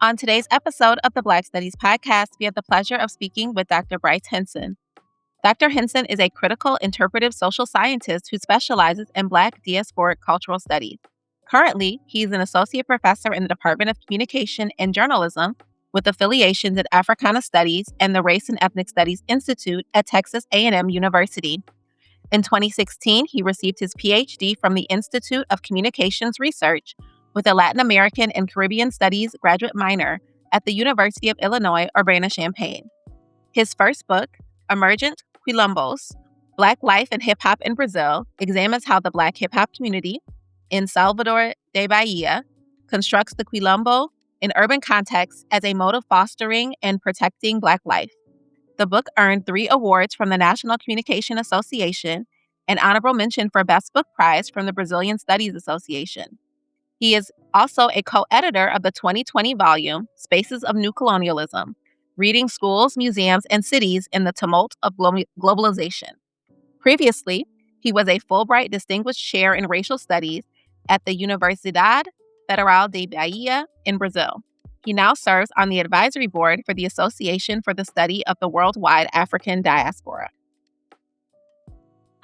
On today's episode of the Black Studies podcast, we have the pleasure of speaking with Dr. Bryce Henson. Dr. Henson is a critical interpretive social scientist who specializes in Black diasporic cultural studies. Currently, he is an associate professor in the Department of Communication and Journalism with affiliations at Africana Studies and the Race and Ethnic Studies Institute at Texas A&M University. In 2016, he received his PhD from the Institute of Communications Research with a Latin American and Caribbean Studies graduate minor at the University of Illinois, Urbana-Champaign. His first book, Emergent Quilombos, Black Life and Hip Hop in Brazil, examines how the Black hip hop community in Salvador da Bahia constructs the quilombo in urban contexts as a mode of fostering and protecting Black life. The book earned 3 awards from the National Communication Association, an honorable mention for Best Book Prize from the Brazilian Studies Association. He is also a co-editor of the 2020 volume, Spaces of New Colonialism, Reading Schools, Museums, and Cities in the Tumult of Globalization. Previously, he was a Fulbright Distinguished Chair in Racial Studies at the Universidade Federal da Bahia in Brazil. He now serves on the advisory board for the Association for the Study of the Worldwide African Diaspora.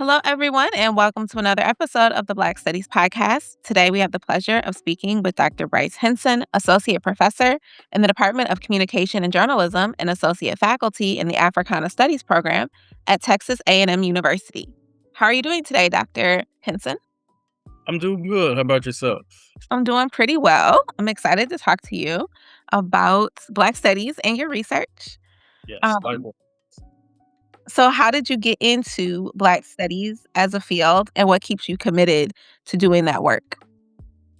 Hello, everyone, and welcome to another episode of the Black Studies podcast. Today, we have the pleasure of speaking with Dr. Bryce Henson, Associate Professor in the Department of Communication and Journalism and Associate Faculty in the Africana Studies program at Texas A&M University. How are you doing today, Dr. Henson? I'm doing good. How about yourself? I'm doing pretty well. I'm excited to talk to you about Black Studies and your research. Yes, So how did you get into Black Studies as a field, and what keeps you committed to doing that work?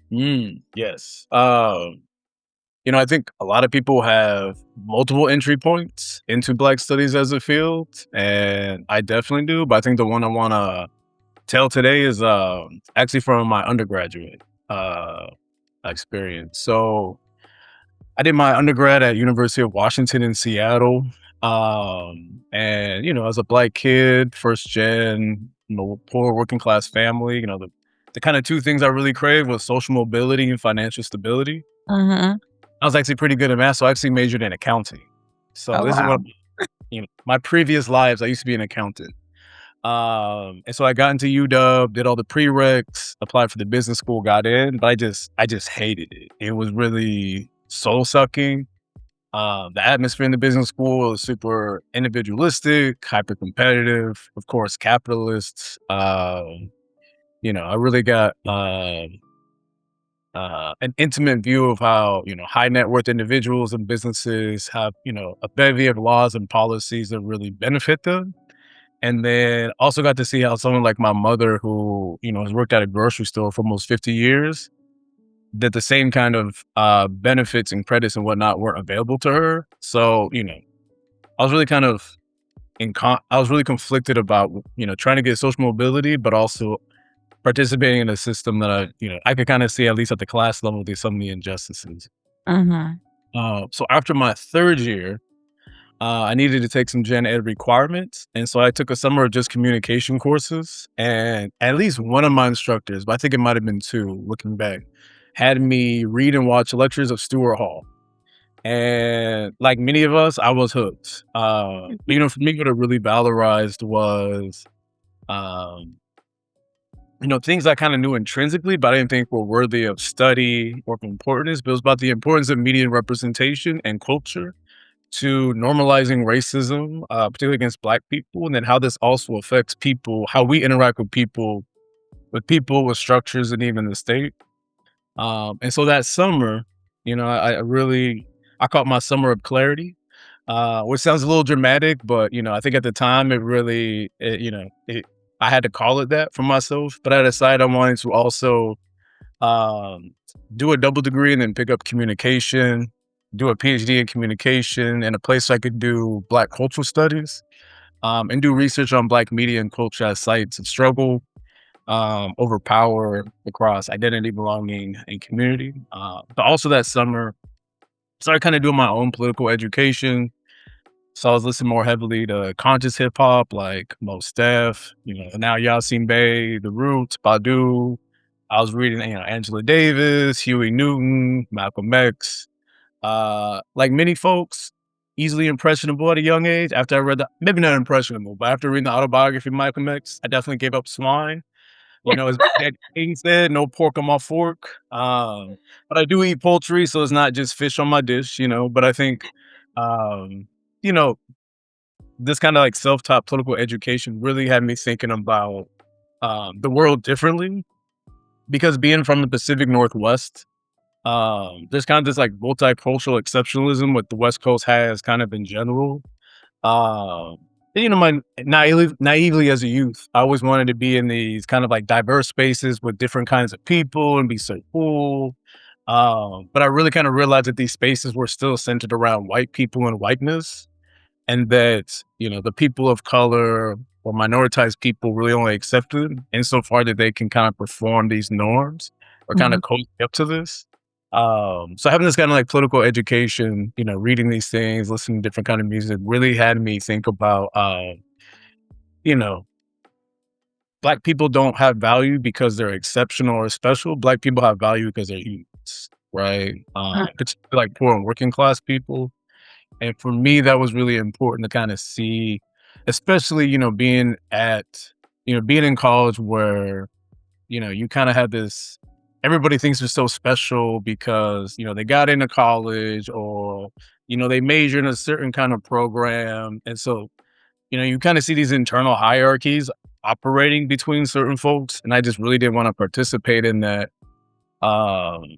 Yes. I think a lot of people have multiple entry points into Black Studies as a field, and I definitely do. But I think the one I want to tell today is actually from my undergraduate experience. So I did my undergrad at University of Washington in Seattle. And, as a Black kid, first gen, poor working class family, the kind of 2 things I really craved was social mobility and financial stability. Mm-hmm. I was actually pretty good at math, so I actually majored in accounting. So Oh, this is wow. what, my previous lives, I used to be an accountant. And so I got into UW, did all the prereqs, applied for the business school, got in, but I just hated it. It was really soul sucking. The atmosphere in the business school is super individualistic, hyper competitive, of course, capitalists. I really got an intimate view of how, high net worth individuals and businesses have, a bevy of laws and policies that really benefit them. And then also got to see how someone like my mother, who, has worked at a grocery store for almost 50 years, that the same kind of benefits and credits and whatnot weren't available to her. So, I was really kind of I was really conflicted about, trying to get social mobility, but also participating in a system that I could kind of see, at least at the class level, there's some of the injustices. Mm-hmm. So after my 3rd year, I needed to take some gen ed requirements. And so I took a summer of just communication courses, and at least one of my instructors, but I think it might've been 2 looking back, had me read and watch lectures of Stuart Hall. And like many of us, I was hooked. For me, what it really valorized was, things I kind of knew intrinsically, but I didn't think were worthy of study or of importance. But it was about the importance of media representation and culture to normalizing racism, particularly against Black people, and then how this also affects people, how we interact with people, with structures, and even the state. And so that summer, I caught my summer of clarity, which sounds a little dramatic, but, I think at the time I had to call it that for myself. But I decided I wanted to also do a double degree and then pick up communication, do a PhD in communication in a place I could do Black cultural studies, and do research on Black media and culture as sites of struggle, over power across identity, belonging, and community. But also that summer, started kind of doing my own political education. So I was listening more heavily to conscious hip hop, like Mos Def, now Yasin Bey, The Roots, Badu. I was reading, Angela Davis, Huey Newton, Malcolm X. Like many folks, easily impressionable at a young age. After I read maybe not impressionable, but after reading the autobiography of Malcolm X, I definitely gave up swine. As Dad King said, no pork on my fork. But I do eat poultry, so it's not just fish on my dish, But I think, um, you know, this kind of like self-taught political education really had me thinking about the world differently because being from the Pacific Northwest, there's kind of this like multicultural exceptionalism what the West Coast has kind of in general. Um, my naively as a youth, I always wanted to be in these kind of like diverse spaces with different kinds of people and be so cool. But I really kind of realized that these spaces were still centered around white people and whiteness, and that the people of color or minoritized people really only accepted insofar that they can kind of perform these norms or kind Mhm. of code up to this. So having this kind of like political education, reading these things, listening to different kind of music, really had me think about, you know, Black people don't have value because they're exceptional or special. Black people have value because they're humans, right? Particularly like poor and working class people. And for me, that was really important to kind of see, especially, being in college where, you kind of have this, everybody thinks they're so special because, they got into college or, they major in a certain kind of program. And so, you kind of see these internal hierarchies operating between certain folks. And I just really didn't want to participate in that. Um,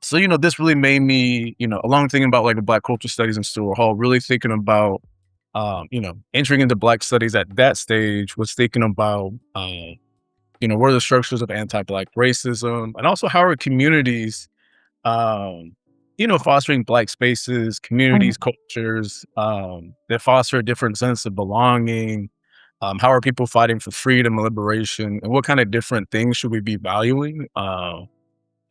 so, this really made me, along thinking about like the Black culture studies in Stewart Hall, really thinking about, entering into Black studies at that stage was thinking about, what are the structures of anti-Black racism and also how are communities, fostering Black spaces, Mhm. communities, cultures that foster a different sense of belonging. How are people fighting for freedom and liberation? And what kind of different things should we be valuing?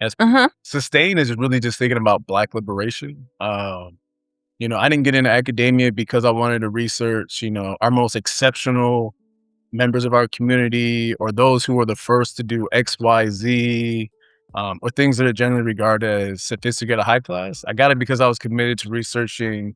As Mhm. sustain is really just thinking about Black liberation. I didn't get into academia because I wanted to research, our most exceptional members of our community or those who were the first to do X, Y, Z, or things that are generally regarded as sophisticated high class. I got it because I was committed to researching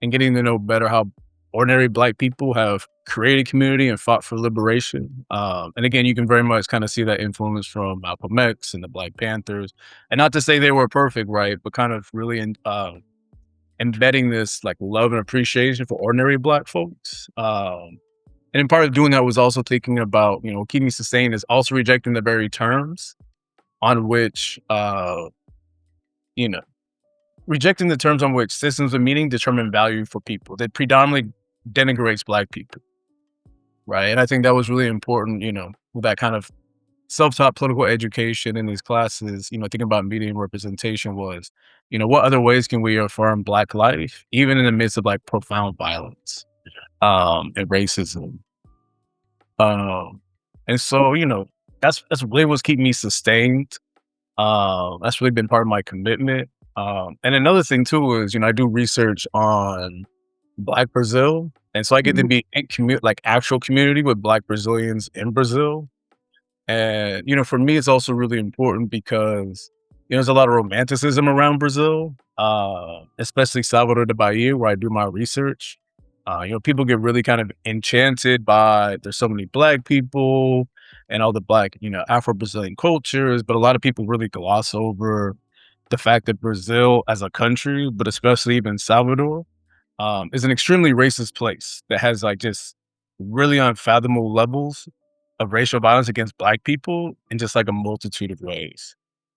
and getting to know better how ordinary Black people have created community and fought for liberation. And again, you can very much kind of see that influence from Malcolm X and the Black Panthers. And not to say they were perfect, right? But kind of really embedding this like love and appreciation for ordinary Black folks. And in part of doing that was also thinking about, keeping sustained is also rejecting the very terms on which, you know, rejecting the terms on which systems of meaning determine value for people that predominantly denigrates Black people, right? And I think that was really important, with that kind of self-taught political education in these classes, thinking about media and representation was, what other ways can we affirm Black life, even in the midst of like profound violence and racism? Um, and so, that's really what's keeping me sustained. That's really been part of my commitment. And another thing too is, I do research on Black Brazil, and so I get to Mhm. be in like actual community with Black Brazilians in Brazil. And for me, it's also really important because there's a lot of romanticism around Brazil, especially Salvador da Bahia, where I do my research. People get really kind of enchanted by there's so many Black people and all the Black, Afro-Brazilian cultures, but a lot of people really gloss over the fact that Brazil as a country, but especially even Salvador, is an extremely racist place that has like just really unfathomable levels of racial violence against Black people in just like a multitude of ways.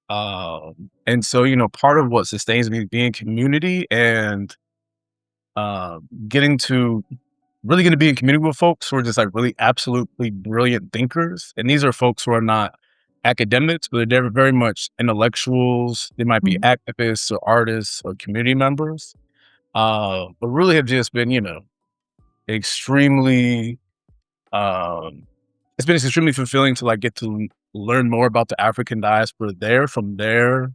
And so, part of what sustains me being community and getting to really going to be in community with folks who are just like really absolutely brilliant thinkers. And these are folks who are not academics, but they're very much intellectuals. They might be Mhm. activists or artists or community members, but really have just been, extremely, um, it's been extremely fulfilling to like get to learn more about the African diaspora there from their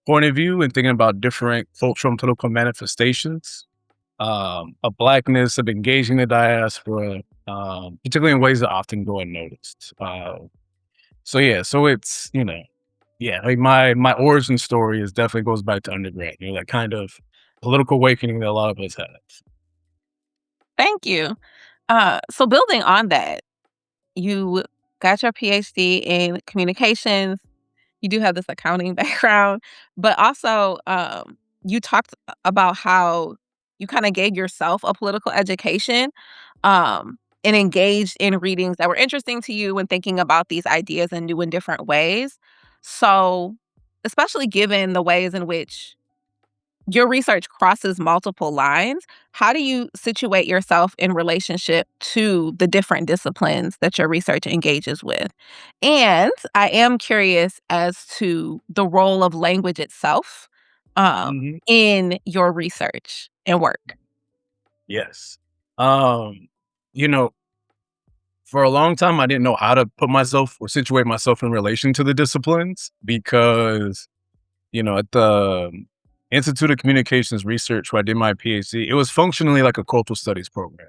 point of view and thinking about different cultural and political manifestations of Blackness, of engaging the diaspora, particularly in ways that often go unnoticed. So yeah, so it's, yeah, like my origin story is definitely goes back to undergrad. That kind of political awakening that a lot of us had. Thank you. So building on that, you got your PhD in communications. You do have this accounting background, but also, you talked about how you kinda gave yourself a political education, and engaged in readings that were interesting to you when thinking about these ideas in new and different ways. So, especially given the ways in which your research crosses multiple lines, how do you situate yourself in relationship to the different disciplines that your research engages with? And I am curious as to the role of language itself, Mhm. in your research and work. Yes. Um, you know, for a long time, I didn't know how to put myself or situate myself in relation to the disciplines because, at the Institute of Communications Research where I did my PhD, it was functionally like a cultural studies program.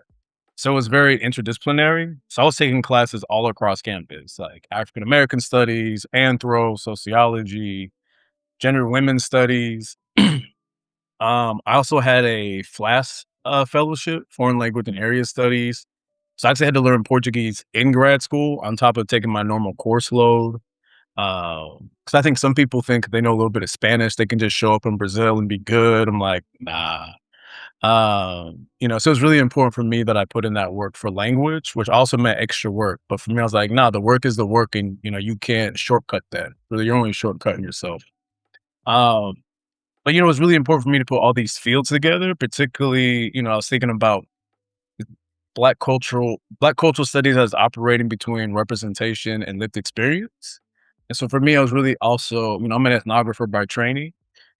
So it was very interdisciplinary. So I was taking classes all across campus, like African American studies, anthro, sociology, gender and women's studies. I also had a FLAS fellowship, foreign language and area studies. So I actually had to learn Portuguese in grad school on top of taking my normal course load. Because I think some people think they know a little bit of Spanish, they can just show up in Brazil and be good. I'm like, nah. So it's really important for me that I put in that work for language, which also meant extra work. But for me, I was like, nah, the work is the work, and you can't shortcut that. Really, you're only shortcutting yourself. Um, but it was really important for me to put all these fields together, particularly, I was thinking about black cultural studies as operating between representation and lived experience. And so for me, I was really also, I'm an ethnographer by training,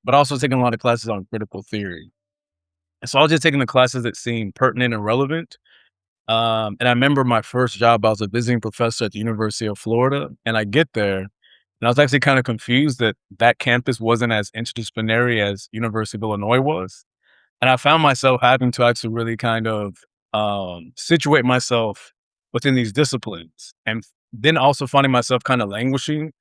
but also taking a lot of classes on critical theory. And so I was just taking the classes that seemed pertinent and relevant. And I remember my first job, I was a visiting professor at the University of Florida, and I get there, and I was actually kind of confused that that campus wasn't as interdisciplinary as University of Illinois was. And I found myself having to actually really kind of situate myself within these disciplines. And then also finding myself kind of languishing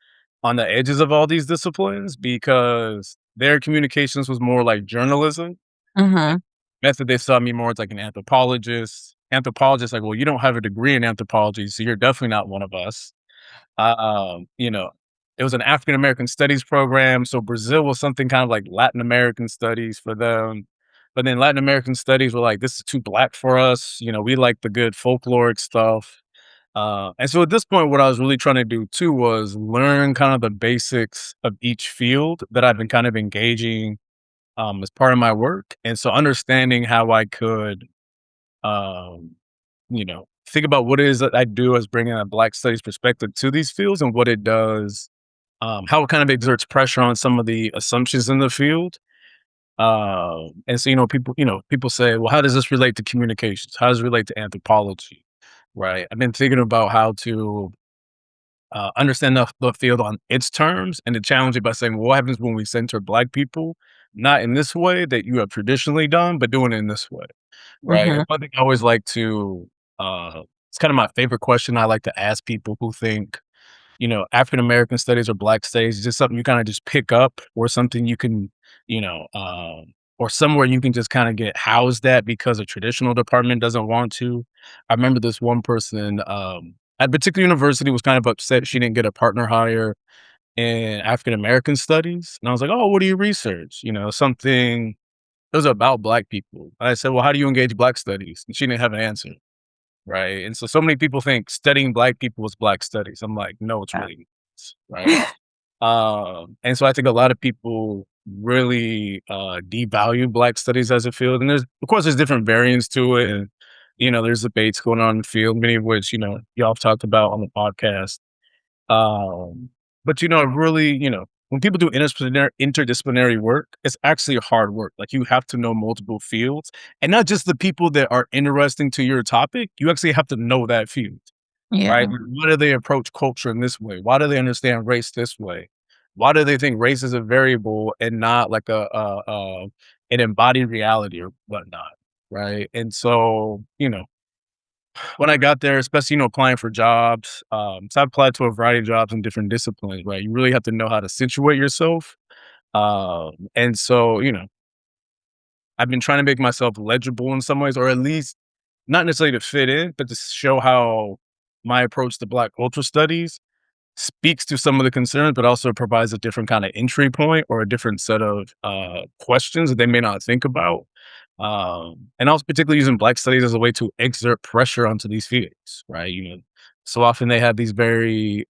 on the edges of all these disciplines because their communications was more like journalism. Mhm. Method they saw me more as like an anthropologist. Anthropologist, like, well, you don't have a degree in anthropology, so you're definitely not one of us. Um, you know, it was an African American studies program, so Brazil was something kind of like Latin American studies for them. But then Latin American studies were like, this is too black for us. We like the good folkloric stuff. And so at this point, what I was really trying to do too was learn kind of the basics of each field that I've been kind of engaging as part of my work. And so understanding how I could, um, think about what it is that I do as bringing a Black studies perspective to these fields and what it does, how it kind of exerts pressure on some of the assumptions in the field. And so, people say, well, how does this relate to communications? How does it relate to anthropology? Right. I've been thinking about how to understand the field on its terms and to challenge it by saying, well, what happens when we center Black people, not in this way that you have traditionally done, but doing it in this way, right? And Mhm. one thing I always like to, it's kind of my favorite question I like to ask people who think, African American studies or Black studies is just something you kind of just pick up or something you can, you know, or somewhere you can just kind of get housed at because a traditional department doesn't want to. I remember this one person at a particular university was kind of upset she didn't get a partner hire in African American studies. And I was like, oh, what do you research? Something, it was about Black people. I said, well, how do you engage Black studies? And she didn't have an answer. Right. And so many people think studying Black people is Black studies. I'm like, no, it's really not, right. And so I think a lot of people really devalue Black studies as a field. And of course, there's different variants to it. And, there's debates going on in the field, many of which, y'all have talked about on the podcast. Um, but really, when people do interdisciplinary work, it's actually hard work. Like you have to know multiple fields and not just the people that are interesting to your topic. You actually have to know that field, right? Yeah. Why do they approach culture in this way? Why do they understand race this way? Why do they think race is a variable and not like an embodied reality or whatnot? Right. And so, when I got there, especially, applying for jobs, so I applied to a variety of jobs in different disciplines, right? You really have to know how to situate yourself. And so, I've been trying to make myself legible in some ways, or at least not necessarily to fit in, but to show how my approach to Black cultural studies speaks to some of the concerns, but also provides a different kind of entry point or a different set of questions that they may not think about. And also particularly using Black studies as a way to exert pressure onto these fields, right? So often they have these very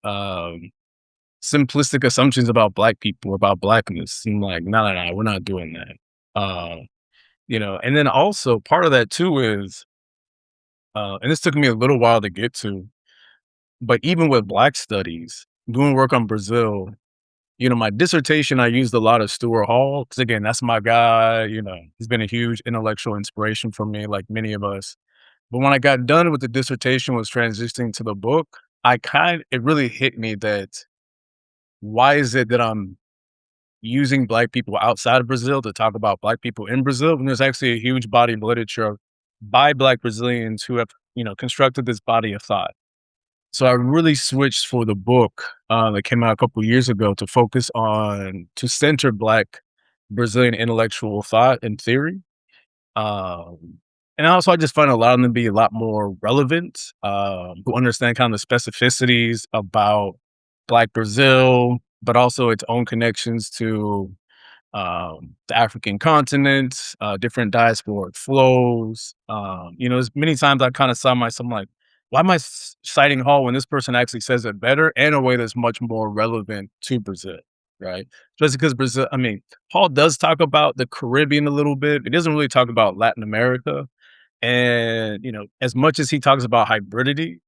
simplistic assumptions about Black people, about Blackness. And like, no, we're not doing that. And then also part of that too is, and this took me a little while to get to, but even with Black studies, doing work on Brazil, my dissertation, I used a lot of Stuart Hall because, again, that's my guy. He's been a huge intellectual inspiration for me, like many of us. But when I got done with the dissertation, was transitioning to the book, it really hit me that why is it that I'm using Black people outside of Brazil to talk about Black people in Brazil when there's actually a huge body of literature by Black Brazilians who have, constructed this body of thought. So I really switched for the book that came out a couple years ago to center Black Brazilian intellectual thought and theory. Um, and also I just find a lot of them to be a lot more relevant, who understand kind of the specificities about Black Brazil, but also its own connections to the African continent, different diasporic flows. There's many times I kind of saw myself I'm like, why am I citing Hall when this person actually says it better and a way that's much more relevant to Brazil, right? Just because Brazil, I mean, Hall does talk about the Caribbean a little bit. He doesn't really talk about Latin America. And, as much as he talks about hybridity,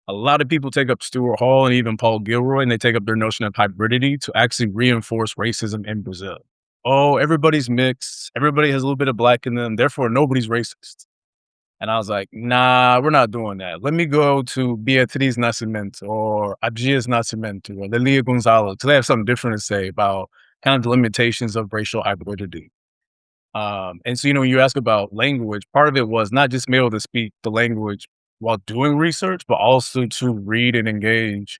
a lot of people take up Stuart Hall and even Paul Gilroy, and they take up their notion of hybridity to actually reinforce racism in Brazil. Oh, everybody's mixed. Everybody has a little bit of Black in them. Therefore, nobody's racist. And I was like, nah, we're not doing that. Let me go to Beatriz Nascimento or Abdias Nascimento or Lelia Gonzalez because they have something different to say about kind of the limitations of racial hybridity. And so, when you ask about language, part of it was not just being able to speak the language while doing research, but also to read and engage,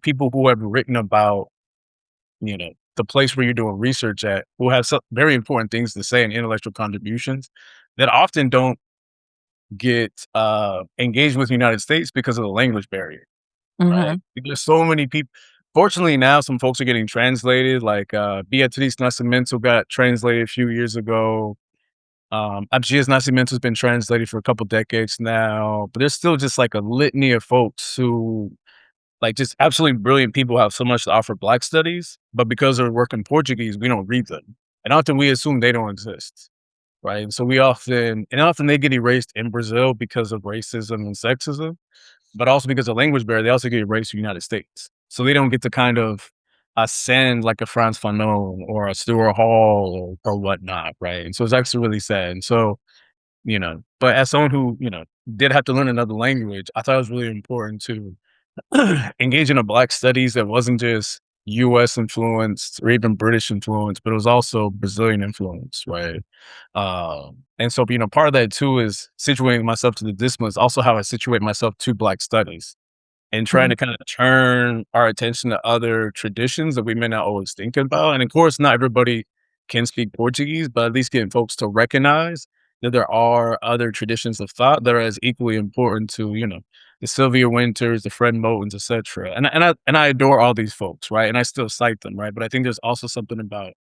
people who have written about, the place where you're doing research at, who have some very important things to say and intellectual contributions that often don't get engaged with the United States because of the language barrier, right? Mhm. There's so many people. Fortunately, now some folks are getting translated, like Beatriz Nascimento got translated a few years ago. Abdias Nascimento's been translated for a couple decades now, but there's still just like a litany of folks who, like, just absolutely brilliant people, have so much to offer Black studies, but because they're working Portuguese, we don't read them, and often we assume they don't exist, right? And so often they get erased in Brazil because of racism and sexism, but also because of language barrier, they also get erased in the United States. So they don't get to kind of ascend like a Franz Fanon or a Stuart Hall or whatnot, right? And so it's actually really sad. And so, but as someone who, did have to learn another language, I thought it was really important to engage in a Black studies that wasn't just US influenced or even British influenced, but it was also Brazilian influence, right? And so, part of that too is situating myself to the disciplines, also how I situate myself to Black studies and trying Mhm. to kind of turn our attention to other traditions that we may not always think about. And of course, not everybody can speak Portuguese, but at least getting folks to recognize that there are other traditions of thought that are as equally important to, the Sylvia Winters, the Fred Motons, etc. And I adore all these folks, right? And I still cite them, right? But I think there's also something about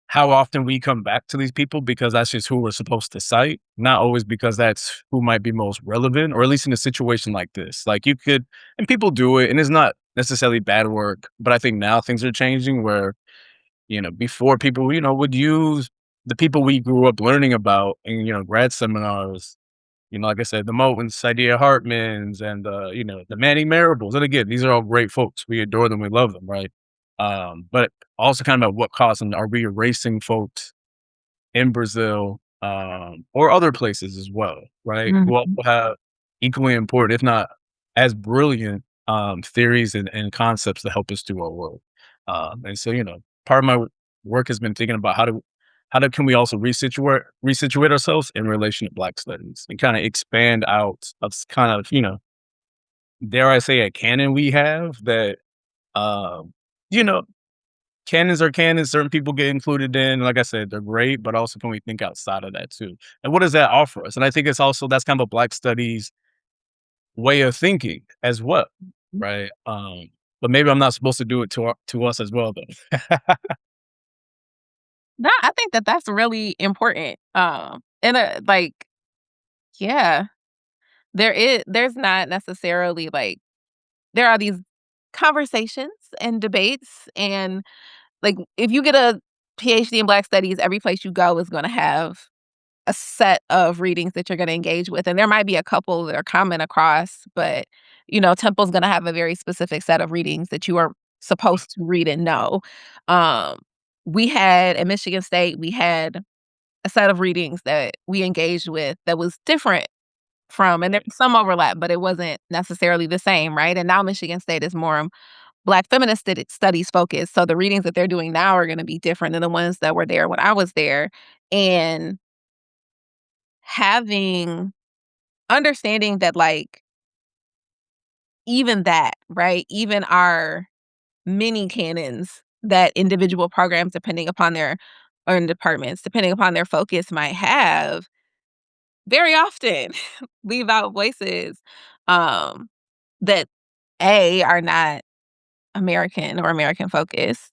how often we come back to these people because that's just who we're supposed to cite, not always because that's who might be most relevant, or at least in a situation like this. Like you could, and people do it, and it's not necessarily bad work, but I think now things are changing where, before people, would use the people we grew up learning about in, grad seminars, like I said, the Motons, Saidiya Hartmans, and, the Manny Marables. And again, these are all great folks. We adore them. We love them, right? But also kind of at what cost, and are we erasing folks in Brazil, or other places as well, right? Who also Mhm. have equally important, if not as brilliant, theories and concepts to help us do our work. And so, part of my work has been thinking about can we also resituate ourselves in relation to Black studies and kind of expand out of kind of, dare I say, a canon we have that, um, you know, canons are canons. Certain people get included in. Like I said, they're great, but also can we think outside of that too? And what does that offer us? And I think it's also that's kind of a Black studies way of thinking as well, right? But maybe I'm not supposed to do it to us as well, though. No, I think that that's really important. And like, yeah, there's not necessarily like there are these conversations and debates, and like if you get a PhD in Black Studies, every place you go is going to have a set of readings that you're going to engage with, and there might be a couple that are common across, but Temple's going to have a very specific set of readings that you are supposed to read and know. Um, we had at Michigan State, we had a set of readings that we engaged with that was different from, and there was some overlap, but it wasn't necessarily the same, right? And now Michigan State is more Black feminist studies focused, so the readings that they're doing now are going to be different than the ones that were there when I was there, and having understanding that, like, even that, right? Even our mini canons that individual programs, depending upon their or in departments, depending upon their focus might have, very often leave out voices, um, that are not American or American focused,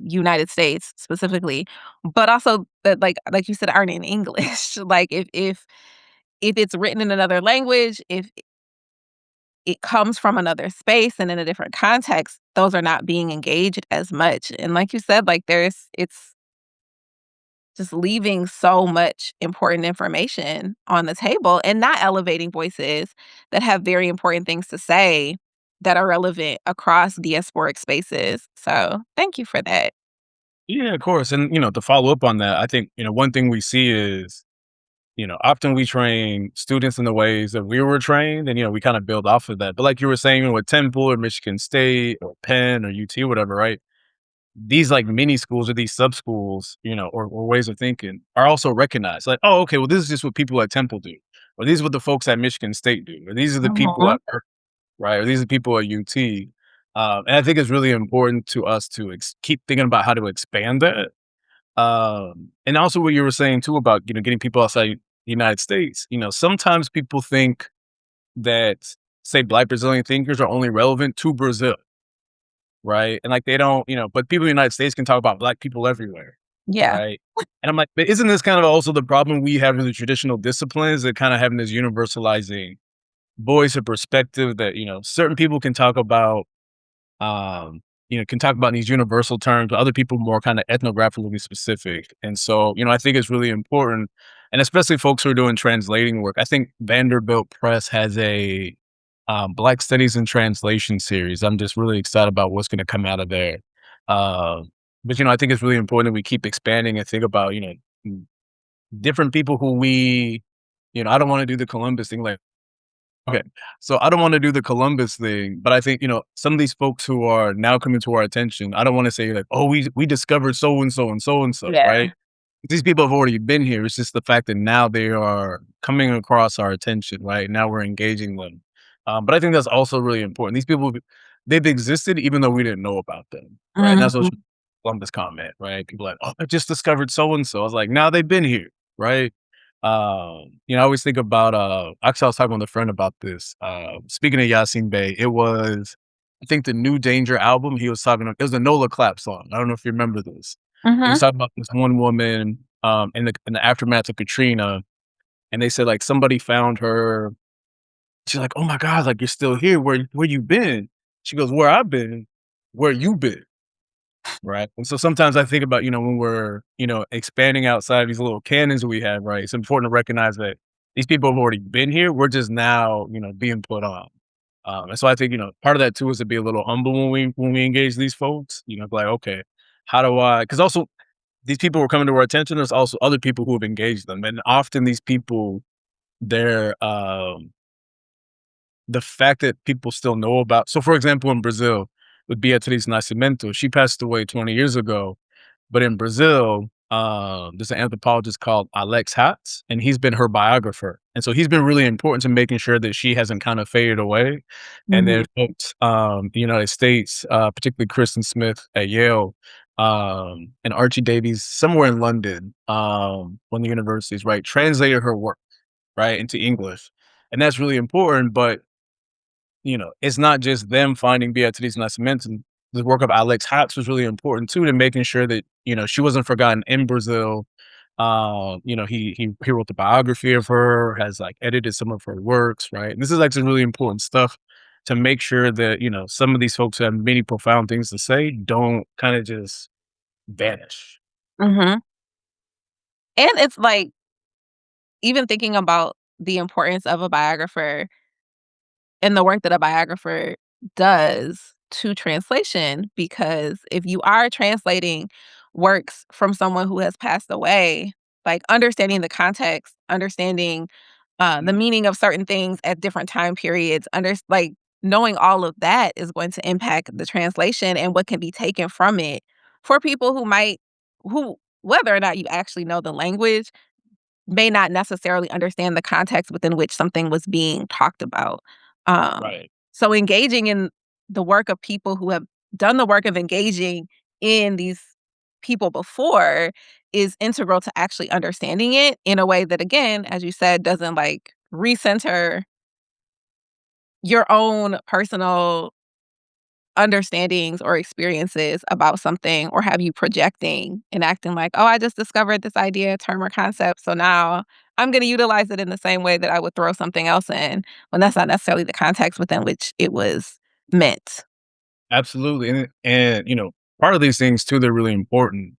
United States specifically, but also that, like you said, aren't in English. Like, if it's written in another language, if it comes from another space and in a different context, those are not being engaged as much. And like you said, like it's just leaving so much important information on the table and not elevating voices that have very important things to say that are relevant across diasporic spaces. So thank you for that. Yeah, of course. And, to follow up on that, I think, one thing we see is, often we train students in the ways that we were trained and, we kind of build off of that. But like you were saying with Temple or Michigan State or Penn or UT, whatever, right? These like mini schools or these sub schools, or ways of thinking are also recognized. Like, oh, okay, well, this is just what people at Temple do, or these are what the folks at Michigan State do, or these are the people Mhm. at right, or these are people at UT. And I think it's really important to us to keep thinking about how to expand that. And also what you were saying too about getting people outside the United States. Sometimes people think that say Black Brazilian thinkers are only relevant to Brazil, right? And like they don't, but people in the United States can talk about Black people everywhere, Yeah. right? And I'm like, but isn't this kind of also the problem we have in the traditional disciplines that kind of having this universalizing voice or perspective that certain people can talk about, can talk about these universal terms, but other people more kind of ethnographically specific. And so, I think it's really important, and especially folks who are doing translating work. I think Vanderbilt Press has a Black Studies and Translation series. I'm just really excited about what's going to come out of there. Uh, but I think it's really important that we keep expanding and think about different people who we, I don't want to do the Columbus thing. Like, okay. So I don't want to do the Columbus thing, but I think, some of these folks who are now coming to our attention, I don't want to say like, oh, we discovered so and so and so and so, Yeah. right? These people have already been here. It's just the fact that now they are coming across our attention, right? Now we're engaging them. But I think that's also really important. These people, they've existed even though we didn't know about them, right? And that's what Mhm. Columbus comment, right? People are like, oh, I just discovered so and so. I was like, now they've been here, right? I always think about actually I was talking with a friend about this. Speaking of Yasin Bey, it was I think the New Danger album. He was talking it was a Nola Clap song. I don't know if you remember this. He was Mhm. talking about this one woman in the aftermath of Katrina, and they said like somebody found her. She's like, "Oh my God, like you're still here. Where you been?" She goes, "Where I've been, where you been." Right. And so sometimes I think about, when we're, expanding outside these little cannons that we have, right? It's important to recognize that these people have already been here. We're just now, being put on. And so I think, part of that too is to be a little humble when we engage these folks, like, okay, how do I because also these people who are coming to our attention, there's also other people who have engaged them. And often these people, they're the fact that people still know about so for example, in Brazil, with Beatriz Nascimento, she passed away 20 years ago. But in Brazil, there's an anthropologist called Alex Hatz, and he's been her biographer. And so he's been really important to making sure that she hasn't kind of faded away. And then Mhm. folks, the United States, particularly Kristen Smith at Yale, and Archie Davies somewhere in London, one of the universities, right, translated her work, right, into English. And that's really important. But it's not just them finding Beatriz Nascimento. The work of Alex Hatz was really important too, to making sure that, she wasn't forgotten in Brazil. He wrote the biography of her, has like edited some of her works, right? And this is like some really important stuff to make sure that, some of these folks who have many profound things to say don't kind of just vanish. Mhm. And it's like, even thinking about the importance of a biographer and the work that a biographer does to translation, because if you are translating works from someone who has passed away, like understanding the context, understanding the meaning of certain things at different time periods, like knowing all of that is going to impact the translation and what can be taken from it for people who, whether or not you actually know the language, may not necessarily understand the context within which something was being talked about. Um, Right. so engaging in the work of people who have done the work of engaging in these people before is integral to actually understanding it in a way that, again, as you said, doesn't like recenter your own personal understandings or experiences about something, or have you projecting and acting like, "Oh, I just discovered this idea, term, or concept, so now I'm gonna utilize it in the same way that I would throw something else in," when that's not necessarily the context within which it was meant. Absolutely. And part of these things too, they're really important.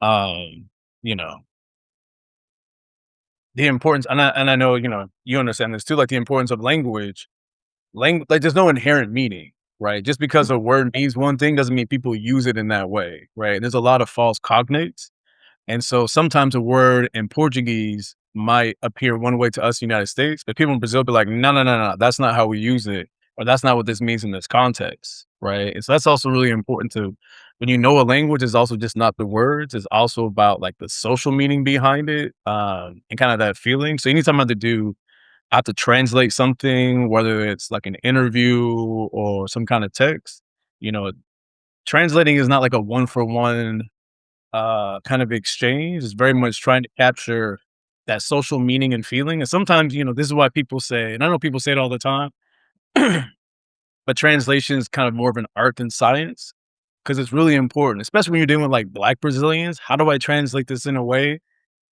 Um, you know, The importance, and I know, you understand this too, like the importance of language. Like there's no inherent meaning, right? Just because a word means one thing doesn't mean people use it in that way, right? There's a lot of false cognates. And so sometimes a word in Portuguese might appear one way to us in the United States, but people in Brazil be like, no, no, no, no, that's not how we use it, or that's not what this means in this context, right? And so that's also really important to, when you know a language is also just not the words, it's also about like the social meaning behind it, and kind of that feeling. So anytime I have to translate something, whether it's like an interview or some kind of text, you know, translating is not like a one for one kind of exchange. Is very much trying to capture that social meaning and feeling. And sometimes, this is why people say, and I know people say it all the time, but translation is kind of more of an art than science, because it's really important, especially when you're dealing with like Black Brazilians. How do I translate this in a way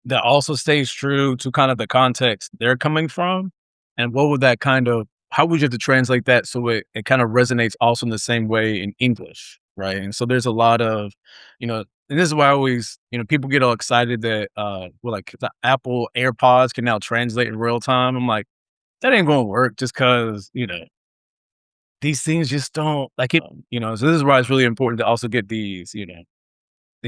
that also stays true to kind of the context they're coming from? And what would that kind of, how would you have to translate that so it kind of resonates also in the same way in English, right? And so there's a lot of, and this is why I always, people get all excited that, well, like the Apple AirPods can now translate in real time. I'm like, that ain't gonna work just because, these things just don't like it, so this is why it's really important to also get these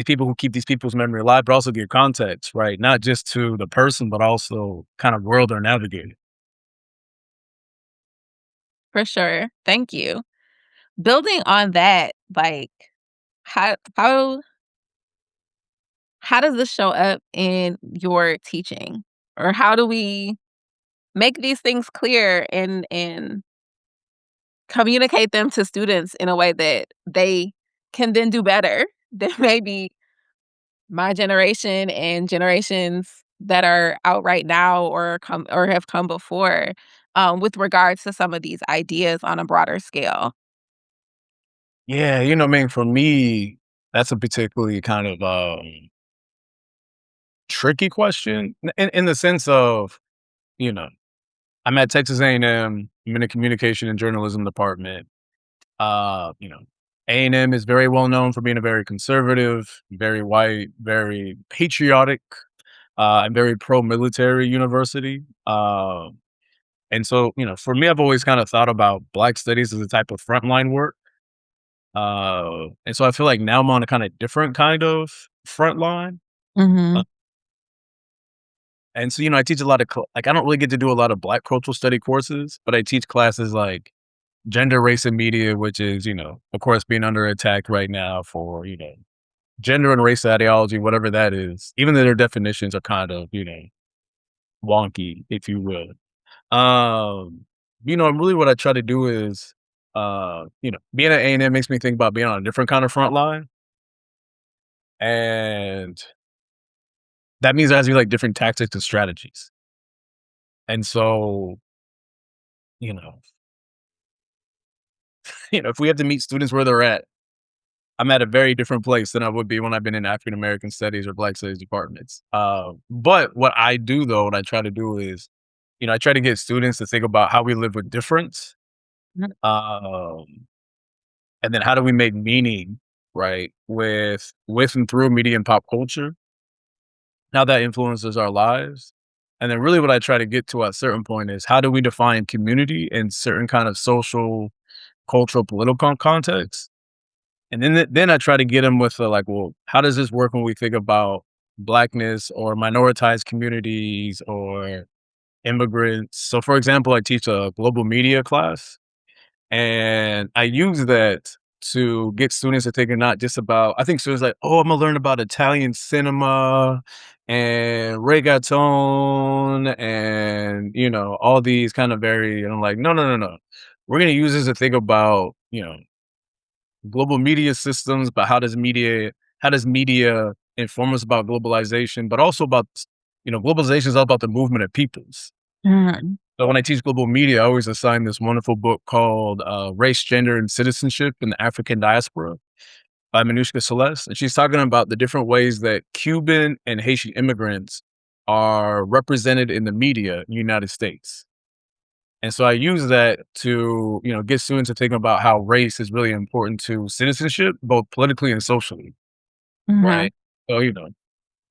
people who keep these people's memory alive, but also give context, right? Not just to the person, but also kind of world they're navigating. For sure. Thank you. Building on that, like, how how how does this show up in your teaching? Or how do we make these things clear and communicate them to students in a way that they can then do better than maybe my generation and generations that are out right now or come or have come before, with regards to some of these ideas on a broader scale? Yeah, I mean, for me, that's a particularly kind of tricky question in the sense of, you know, I'm at Texas A&M. I'm in the communication and journalism department. Uh, you know, A&M is very well known for being a very conservative, very white, very patriotic, and very pro-military university. And so, for me, I've always kind of thought about Black studies as a type of frontline work. And so I feel like now I'm on a kind of different kind of front line. Uh, Mhm. and so, I teach a lot of, like, I don't really get to do a lot of Black cultural study courses, but I teach classes like gender, race, and media, which is, of course, being under attack right now for, gender and race ideology, whatever that is, even though their definitions are kind of, wonky, if you will. Um, really what I try to do is, being at A&M makes me think about being on a different kind of front line. And that means there has to be like different tactics and strategies. And so, you know, if we have to meet students where they're at, I'm at a very different place than I would be when I've been in African American studies or Black studies departments. But what I do though, what I try to do is, I try to get students to think about how we live with difference. Mhm. Um, and then how do we make meaning, right, with and through media and pop culture, how that influences our lives. And then really what I try to get to at a certain point is how do we define community in certain kind of social, cultural, political context. And then I try to get them with like, well, how does this work when we think about Blackness or minoritized communities or immigrants? So, for example, I teach a global media class, and I use that to get students to think not just about. I think students like, oh, I'm gonna learn about Italian cinema and reggaeton and all these kind of very. And I'm like, no, no, no, no. We're gonna use this to think about global media systems, but how does media inform us about globalization, but also about globalization is all about the movement of peoples. Mhm. So when I teach global media, I always assign this wonderful book called Race, Gender, and Citizenship in the African Diaspora by Manushka Celeste. And she's talking about the different ways that Cuban and Haitian immigrants are represented in the media in the United States. And so I use that to, get students to think about how race is really important to citizenship, both politically and socially, Mhm. right? So,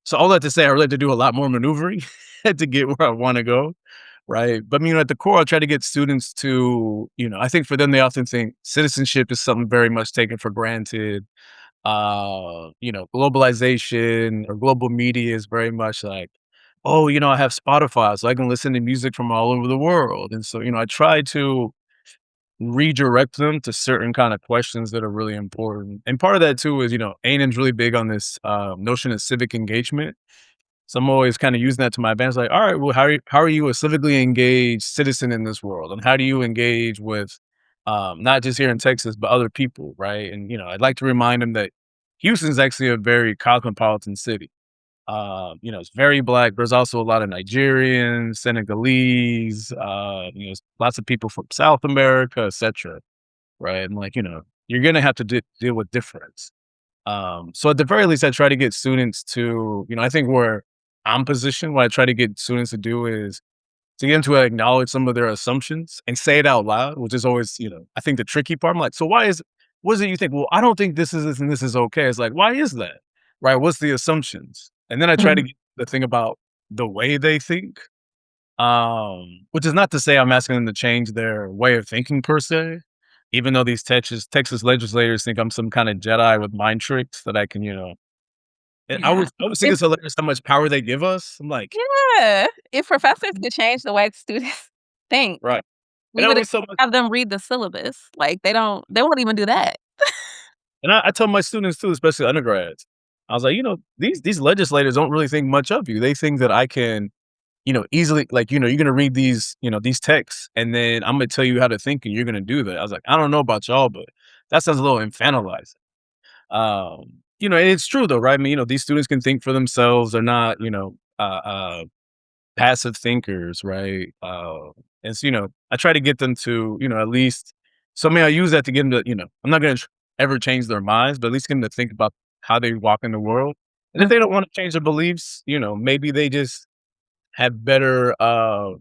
so all that to say, I really have to do a lot more maneuvering to get where I want to go, right? But at the core, I try to get students to, I think for them, they often think citizenship is something very much taken for granted. Globalization or global media is very much like, oh, I have Spotify, so I can listen to music from all over the world. And so, I try to redirect them to certain kind of questions that are really important. And part of that too is, A&M's really big on this notion of civic engagement. So I'm always kind of using that to my advantage. Like, all right, well, how are you a civically engaged citizen in this world, and how do you engage with not just here in Texas but other people, right? And I'd like to remind them that Houston's actually a very cosmopolitan city. It's very Black. There's also a lot of Nigerians, Senegalese, lots of people from South America, etc. Right, and like you're gonna have to deal with difference. So at the very least, I try to get students to, I think where I'm positioned, what I try to get students to do is to get them to acknowledge some of their assumptions and say it out loud, which is always, I think the tricky part. I'm like, so what is it you think? Well, I don't think this is this and this is okay. It's like, why is that? Right? What's the assumptions? And then I try to Mhm. get the thing about the way they think. Which is not to say I'm asking them to change their way of thinking per se, even though these Texas legislators think I'm some kind of Jedi with mind tricks that I can, and I Yeah. was I was think If it's hilarious how much power they give us. I'm like, Yeah, if professors could change the way students think, right. And we I would always tell my have them read the syllabus. Like, they won't even do that. and I tell my students too, especially undergrads. I was like, these legislators don't really think much of you. They think that I can, easily like, you're gonna read these texts and then I'm gonna tell you how to think and you're gonna do that. I was like, I don't know about y'all, but that sounds a little infantilizing. And it's true though, right? I mean, these students can think for themselves. They're not, passive thinkers, right? And so, I try to get them to, at least, so I mean, I use that to get them to, I'm not going to ever change their minds, but at least get them to think about how they walk in the world. And if Mm, they don't want to change their beliefs, maybe they just have better, they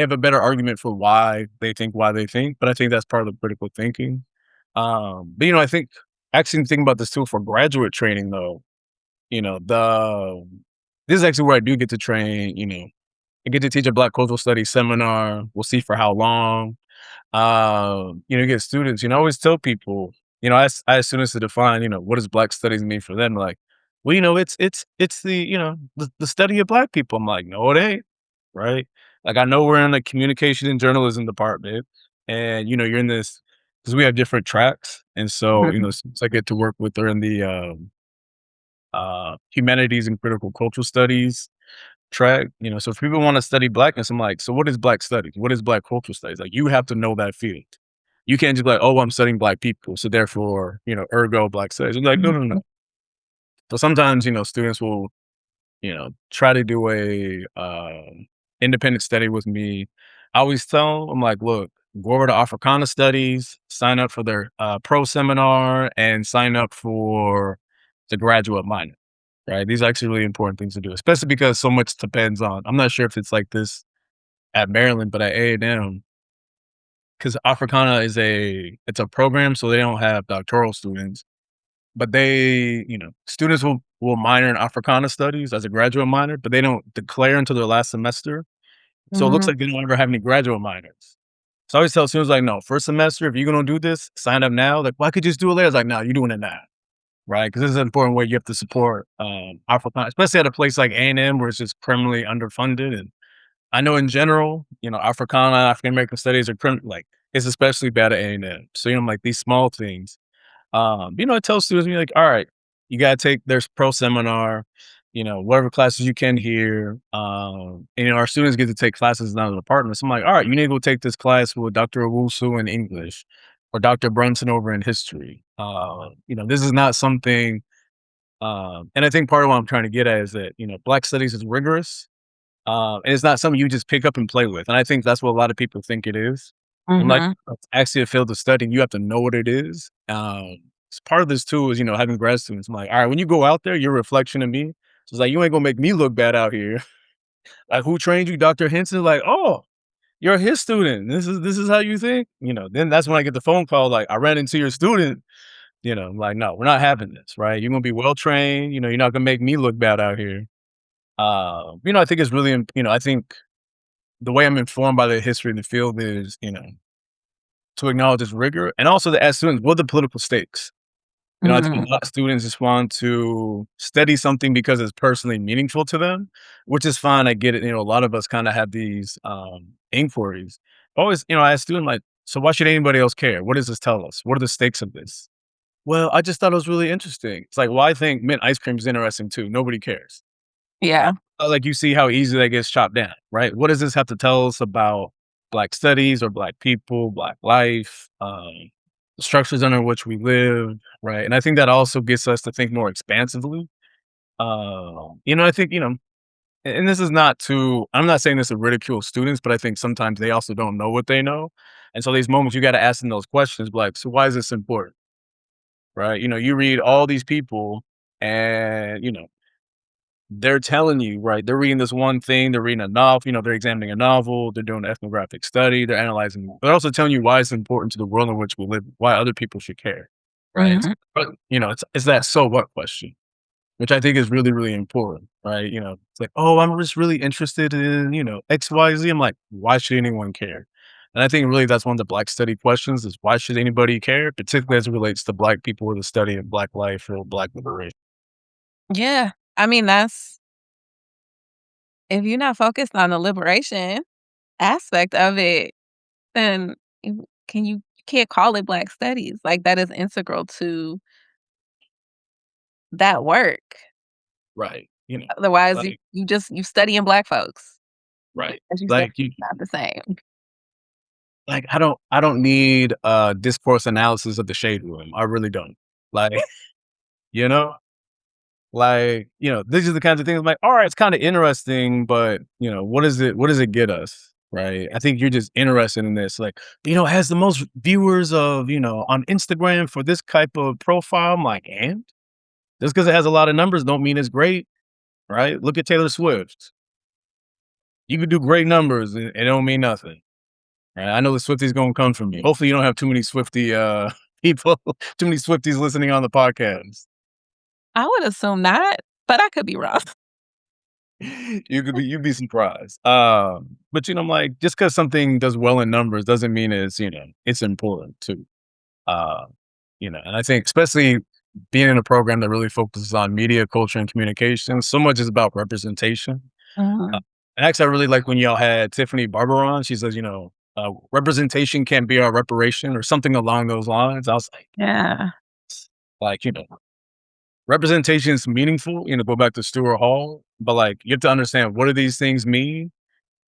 have a better argument for why they think. But I think that's part of the critical thinking. But, I think actually thinking about this too for graduate training though, this is actually where I do get to train, I get to teach a Black cultural studies seminar. We'll see for how long. Get students. I always tell people. I ask students to define. What does Black studies mean for them? Like, well, it's the the study of Black people. I'm like, no, it ain't. Right. Like I know we're in the communication and journalism department, and you're in this. because we have different tracks. And so, Mhm. since I get to work with her in the humanities and critical cultural studies track, so if people want to study blackness, I'm like, so what is black studies? What is black cultural studies? Like, you have to know that field. You can't just be like, oh, I'm studying black people. So therefore, ergo black studies. I'm like, no, no, no. Mhm. So sometimes, students will, try to do a independent study with me. I always tell them, I'm like, look, go over to Africana Studies, sign up for their pro seminar, and sign up for the graduate minor. Right? These are actually really important things to do, especially because so much depends on. I'm not sure if it's like this at Maryland, but at A&M, because Africana it's a program, so they don't have doctoral students, but students will minor in Africana studies as a graduate minor, but they don't declare until their last semester. So it looks Mhm. like they don't ever have any graduate minors. So I always tell students like, no, first semester, if you're gonna do this, sign up now. Like, well, I could just do it later. I was like, no, you're doing it now. Right? Because this is an important way you have to support Africana, especially at a place like A&M where it's just criminally underfunded. And I know in general, Africana, African American studies are like it's especially bad at A&M. So like these small things. I tell students, like, all right, you gotta take there's pro seminar, whatever classes you can here. And our students get to take classes in other departments. I'm like, all right, you need to go take this class with Dr. Owusu in English or Dr. Brunson over in history. This is not something and I think part of what I'm trying to get at is that, Black studies is rigorous. And it's not something you just pick up and play with. And I think that's what a lot of people think it is. I'm like, Mhm. it's actually a field of study and you have to know what it is. Part of this too is, having grad students. I'm like, all right, when you go out there, you're a reflection of me. So it's like, you ain't gonna make me look bad out here. Like, who trained you? Dr. Henson? Like, oh, you're his student. This is how you think? Then that's when I get the phone call, like, I ran into your student. I'm like, no, we're not having this, right? You're gonna be well trained, you're not gonna make me look bad out here. I think it's really, I think the way I'm informed by the history of the field is, to acknowledge its rigor and also to ask students, what are the political stakes? I think Mhm. a lot of students just want to study something because it's personally meaningful to them, which is fine. I get it. A lot of us kind of have these inquiries. Always, I ask students like, so why should anybody else care? What does this tell us? What are the stakes of this? Well, I just thought it was really interesting. It's like, well, I think mint ice cream is interesting too. Nobody cares. Uh, Yeah. like you see how easy that gets chopped down, right? What does this have to tell us about Black studies or Black people, Black life, the structures under which we live, right? And I think that also gets us to think more expansively. I think, and this is not to, I'm not saying this to ridicule students, but I think sometimes they also don't know what they know. And so these moments you got to ask them those questions, like, so why is this important? Right? You read all these people and, they're telling you, right? They're reading this one thing, they're reading a novel, they're examining a novel, they're doing an ethnographic study, they're analyzing, they're also telling you why it's important to the world in which we live, why other people should care, right? Mhm. But, it's that so what question, which I think is really, really important, right? It's like, oh, I'm just really interested in, XYZ. I'm like, why should anyone care? And I think really that's one of the Black study questions is why should anybody care, particularly as it relates to Black people with a study of Black life or Black liberation. Yeah. I mean, that's if you're not focused on the liberation aspect of it, then you can't call it Black studies. Like, that is integral to that work. Right. Otherwise, Like, you studying Black folks. right. As you said, Like you, it's not the same. like I don't need discourse analysis of the shade room. I really don't. Like, you know, these are the kinds of things I'm like, all right, it's kind of interesting, but what does it get us? Right. I think you're just interested in this. Like, it has the most viewers of, on Instagram for this type of profile. I'm like, and just because it has a lot of numbers don't mean it's great. Right. Look at Taylor Swift. You could do great numbers and it don't mean nothing. And I know the Swifties gonna come from me. Hopefully, you don't have too many Swifty people, too many Swifties listening on the podcast. I would assume not, but I could be wrong. You'd be surprised. But I'm like, just because something does well in numbers doesn't mean it's important too. Uh, and I think especially being in a program that really focuses on media, culture, and communication, so much is about representation. Uh, Mhm. and actually, I really like when y'all had Tiffany Barber on. She says, representation can't be our reparation or something along those lines. I was Yeah. like, representation is meaningful, go back to Stuart Hall, but like you have to understand what do these things mean,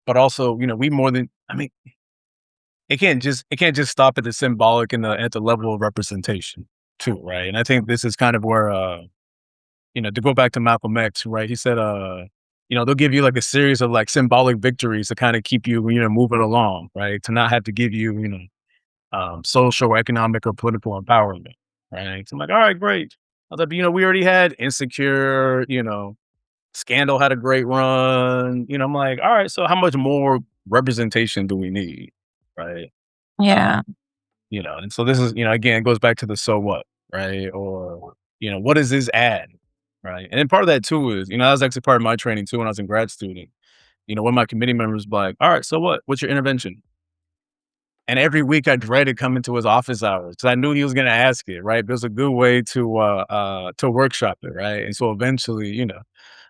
but also, we more than I mean, it can't just stop at the symbolic and at the level of representation too, right? And I think this is kind of where to go back to Malcolm X, right? He said they'll give you like a series of like symbolic victories to kind of keep you, moving along, right? To not have to give you, social, economic, or political empowerment, right? So I'm like, all right, great. I was like, we already had Insecure, Scandal had a great run. I'm like, all right, so how much more representation do we need, right? Uh, Yeah. and so this is, again, it goes back to the so what, right? Or, what does this add, right? And then part of that too is, that was actually part of my training too when I was in grad student. One of my committee members was like, all right, so what? What's your intervention? And every week I dreaded coming to his office hours because I knew he was going to ask it, right? But it was a good way to workshop it, right? And so eventually,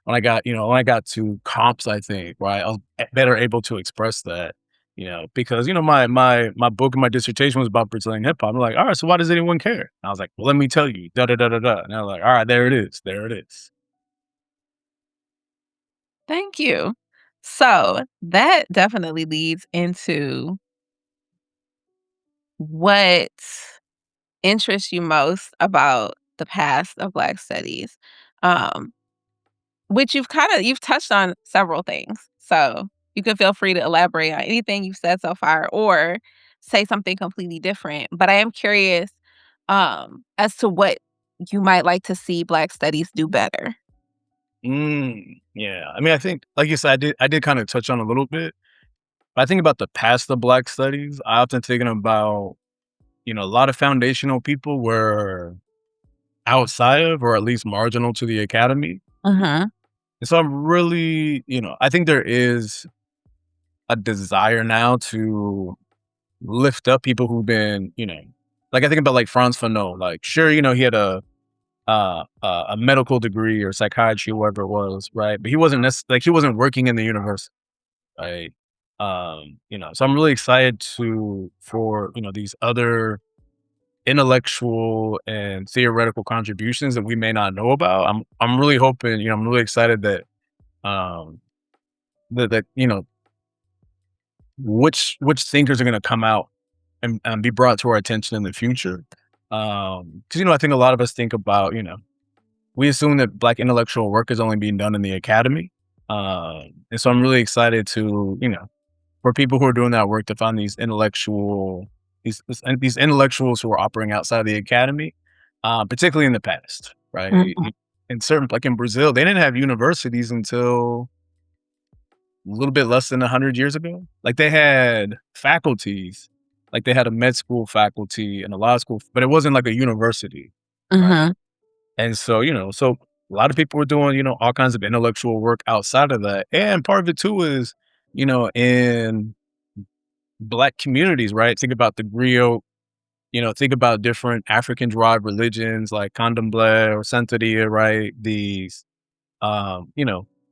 when I got to comps, I think, right, I was better able to express that, because my book and my dissertation was about Brazilian hip hop. I'm like, all right, so why does anyone care? And I was like, well, let me tell you, da da da da da. And I was like, all right, there it is, there it is. Thank you. So that definitely leads into what interests you most about the past of Black studies, um, which you've touched on several things. So you can feel free to elaborate on anything you've said so far or say something completely different. But I am curious as to what you might like to see Black studies do better. Yeah, I mean, I think, like you said, I did kind of touch on a little bit. But I think about the past of Black studies. I often thinking about a lot of foundational people were outside of, or at least marginal to the academy. Mhm. And so I'm really, I think there is a desire now to lift up people who've been, like I think about like Franz Fanon. Like, sure, he had a medical degree or psychiatry, whatever it was, right? But he wasn't like he wasn't working in the university, right? So I'm really excited for these other intellectual and theoretical contributions that we may not know about. I'm really hoping, I'm really excited that um that which thinkers are going to come out and be brought to our attention in the future. Because I think a lot of us think about, we assume that Black intellectual work is only being done in the academy. And so I'm really excited to, for people who are doing that work to find these intellectuals who are operating outside of the academy, particularly in the past, right? Mhm. In certain, like in Brazil, they didn't have universities until a little bit less than 100 years ago. Like they had faculties, like they had a med school faculty and a law school, but it wasn't like a university, right? Mhm. And so, so a lot of people were doing, all kinds of intellectual work outside of that. And part of it too is, in Black communities, right? Think about the griot, think about different African derived religions like Candomblé or Santeria, right? These, the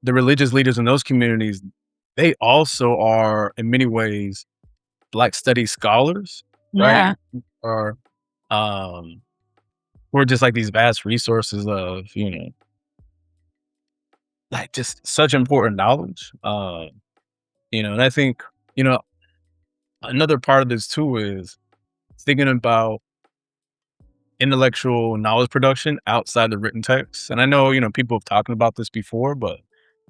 religious leaders in those communities, they also are in many ways Black studies scholars, right? Yeah. Or, um, we're just like these vast resources of, like just such important knowledge. And I think, you know, another part of this too is thinking about intellectual knowledge production outside the written text. And I know, people have talked about this before, but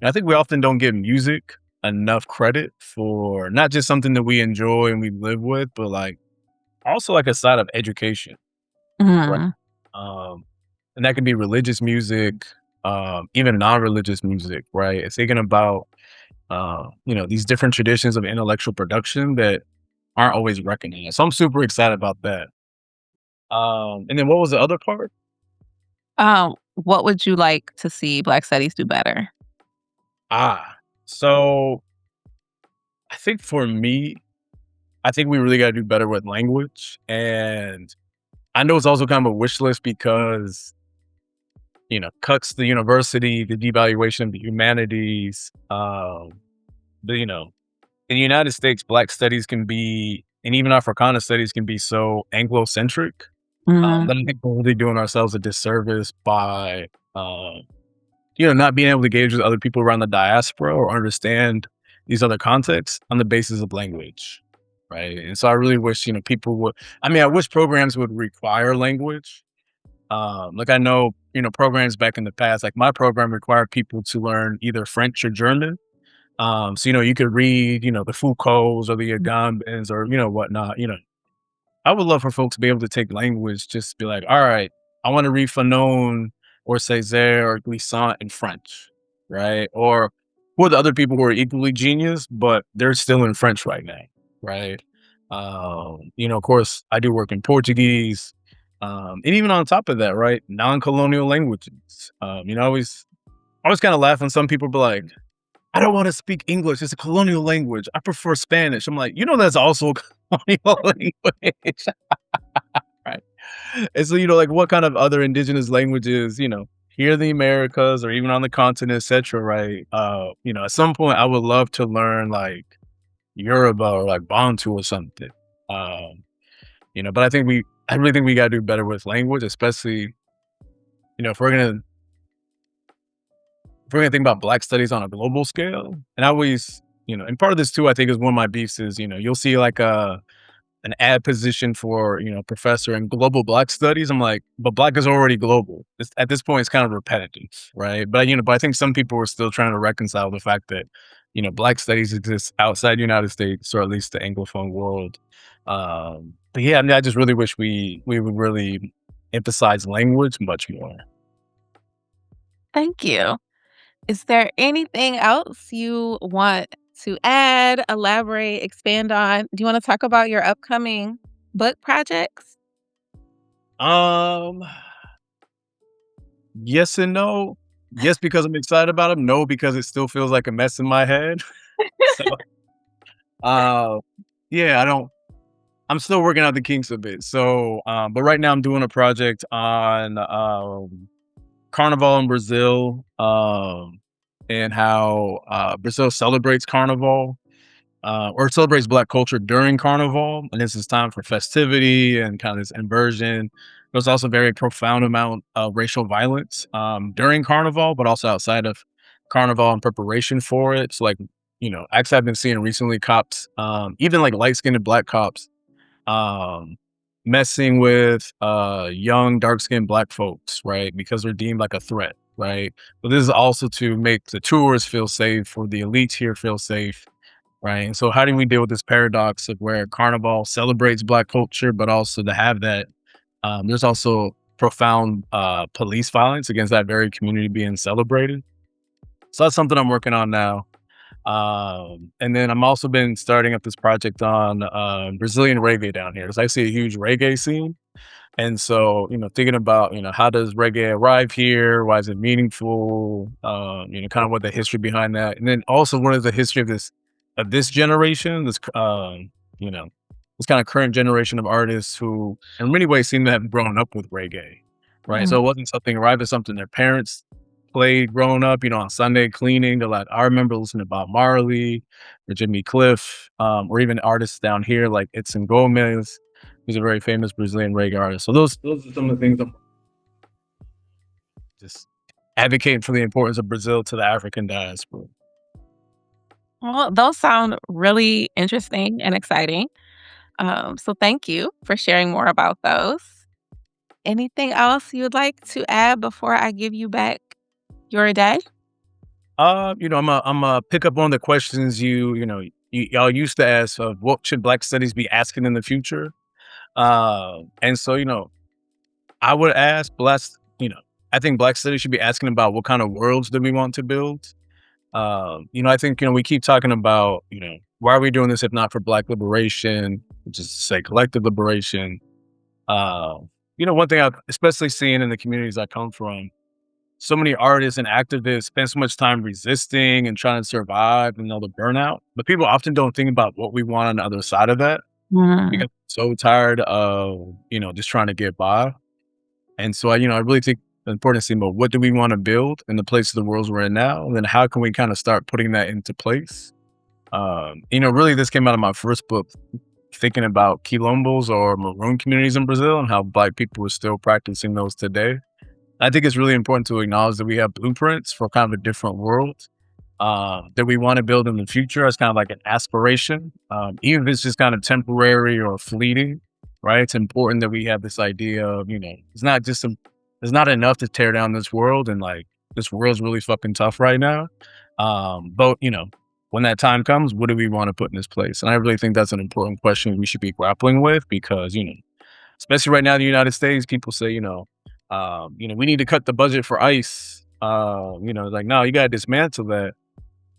I think we often don't give music enough credit for not just something that we enjoy and we live with, but like also like a side of education, right? Mhm. Um, and that can be religious music, even non-religious music, right? It's thinking about, these different traditions of intellectual production that aren't always recognized. So I'm super excited about that. And then what was the other part? What would you like to see Black studies do better? So I think for me, I think we really got to do better with language. And I know it's also kind of a wish list because, cuts to the university, the devaluation of the humanities, the, in the United States, Black studies can be, and even Africana studies can be so Anglo-centric Mm, that I think we're really doing ourselves a disservice by, uh, not being able to engage with other people around the diaspora or understand these other contexts on the basis of language, right? And so I really wish, people would. I mean, I wish programs would require language. Like I know, programs back in the past, like my program required people to learn either French or German. So you could read, the Foucaults or the Agambens or whatnot. I would love for folks to be able to take language, just be like, all right, I want to read Fanon or Césaire or Glissant in French, right? Or who are the other people who are equally genius, but they're still in French right now, right? Of course, I do work in Portuguese. And even on top of that, right, non-colonial languages. I always kind of laugh when some people be like, I don't want to speak English. It's a colonial language. I prefer Spanish. I'm like, that's also a colonial language. Right. And so, like what kind of other indigenous languages, here in the Americas or even on the continent, etc. Right. At some point I would love to learn like Yoruba or like Bantu or something. Um, but I really think we gotta do better with language, especially, if we're gonna think about Black studies on a global scale. And I always, and part of this too, I think is one of my beefs is, you'll see like an ad position for, professor in global Black studies. I'm like, but Black is already global. At this point, it's kind of repetitive, right? But I think some people are still trying to reconcile the fact that, Black studies exists outside the United States, or at least the Anglophone world. But yeah, I mean, I just really wish we would really emphasize language much more. thank you. Is there anything else you want to add, elaborate, expand on? Do you want to talk about your upcoming book projects? Um, yes and no. Yes, because I'm excited about them. No, because it still feels like a mess in my head. So, uh, yeah, I'm still working out the kinks a bit. So, but right now I'm doing a project on Carnival in Brazil, and how Brazil celebrates Carnival, or celebrates Black culture during Carnival, and this is time for festivity and kind of this inversion. There's also very profound amount of racial violence during Carnival, but also outside of Carnival in preparation for it. So, like, actually, I've been seeing recently cops, even like light skinned Black cops, um, messing with young, dark skinned Black folks, right? Because they're deemed like a threat, right? But this is also to make the tourists feel safe, or the elites here feel safe, right? And so how do we deal with this paradox of where Carnival celebrates Black culture, but also to have that, there's also profound police violence against that very community being celebrated. So that's something I'm working on now. And then I'm also been starting up this project on Brazilian reggae down here. There's actually a huge reggae scene. And so, thinking about, how does reggae arrive here? Why is it meaningful? Kind of what the history behind that. And then also what is the history of this generation, you know, this kind of current generation of artists who in many ways seem to have grown up with reggae. Right. Mm. So it wasn't something arrived as something their parents played growing up, on Sunday cleaning. They're like, I remember listening to Bob Marley or Jimmy Cliff, or even artists down here like Edson Gomez, who's a very famous Brazilian reggae artist. So those are some of the things I'm just advocating for the importance of Brazil to the African diaspora. Well, those sound really interesting and exciting. So thank you for sharing more about those. Anything else you would like to add before I give you back your day? I'm a pick up on the questions y'all used to ask of what should Black studies be asking in the future. And so, I would ask I think Black studies should be asking about what kind of worlds do we want to build. I think, we keep talking about, why are we doing this if not for Black liberation, which is to say collective liberation. Uh, One thing I've especially seen in the communities I come from, so many artists and activists spend so much time resisting and trying to survive and all the burnout. But people often don't think about what we want on the other side of that, Mm. because I'm so tired of, just trying to get by. And so I really think the important thing about what do we want to build in the place of the worlds we're in now, and then how can we kind of start putting that into place. Really this came out of my first book, thinking about quilombos or maroon communities in Brazil and how Black people are still practicing those today. I think it's really important to acknowledge that we have blueprints for kind of a different world that we want to build in the future as kind of like an aspiration, even if it's just kind of temporary or fleeting, right? It's important that we have this idea of, it's not just it's not enough to tear down this world and like this world's really fucking tough right now. But when that time comes, what do we want to put in this place? And I really think that's an important question we should be grappling with because, especially right now in the United States, people say, we need to cut the budget for ICE. Like, no, you got to dismantle that.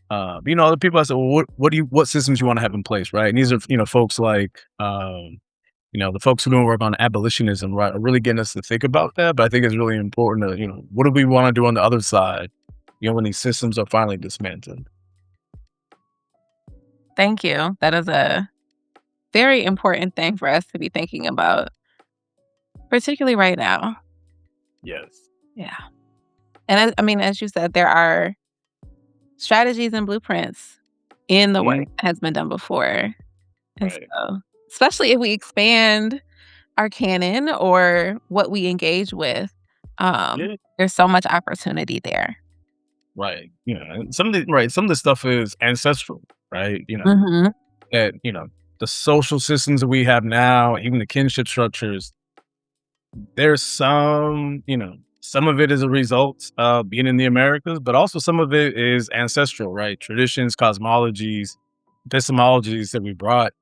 Other people I said, well, what systems you want to have in place, right? And these are, folks like, the folks who don't work on abolitionism, right, are really getting us to think about that. But I think it's really important to, what do we want to do on the other side, when these systems are finally dismantled? Thank you. That is a very important thing for us to be thinking about, particularly right now. Yes. Yeah. And I mean, as you said, there are strategies and blueprints in the work that has been done before. And Right. so, especially if we expand our canon or what we engage with, there's so much opportunity there. Right. And some of the stuff is ancestral, right? Mm-hmm. That, the social systems that we have now, even the kinship structures, there's some of it is a result of being in the Americas, but also some of it is ancestral, right? Traditions, cosmologies, epistemologies that we brought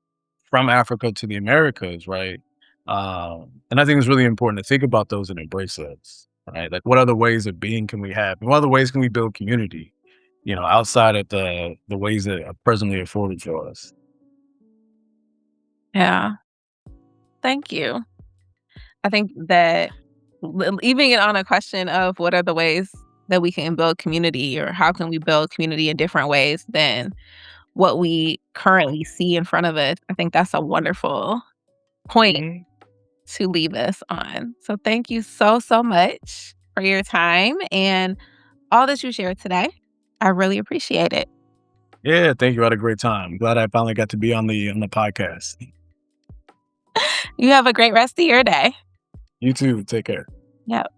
from Africa to the Americas, right? And I think it's really important to think about those and embrace those, right? Like, what other ways of being can we have? And what other ways can we build community, outside of the ways that are presently afforded to us? Yeah. Thank you. I think that leaving it on a question of what are the ways that we can build community or how can we build community in different ways than what we currently see in front of us, I think that's a wonderful point to leave us on. So thank you so, so much for your time and all that you shared today. I really appreciate it. Yeah, thank you. I had a great time. Glad I finally got to be on the podcast. You have a great rest of your day. You too. Take care. Yep.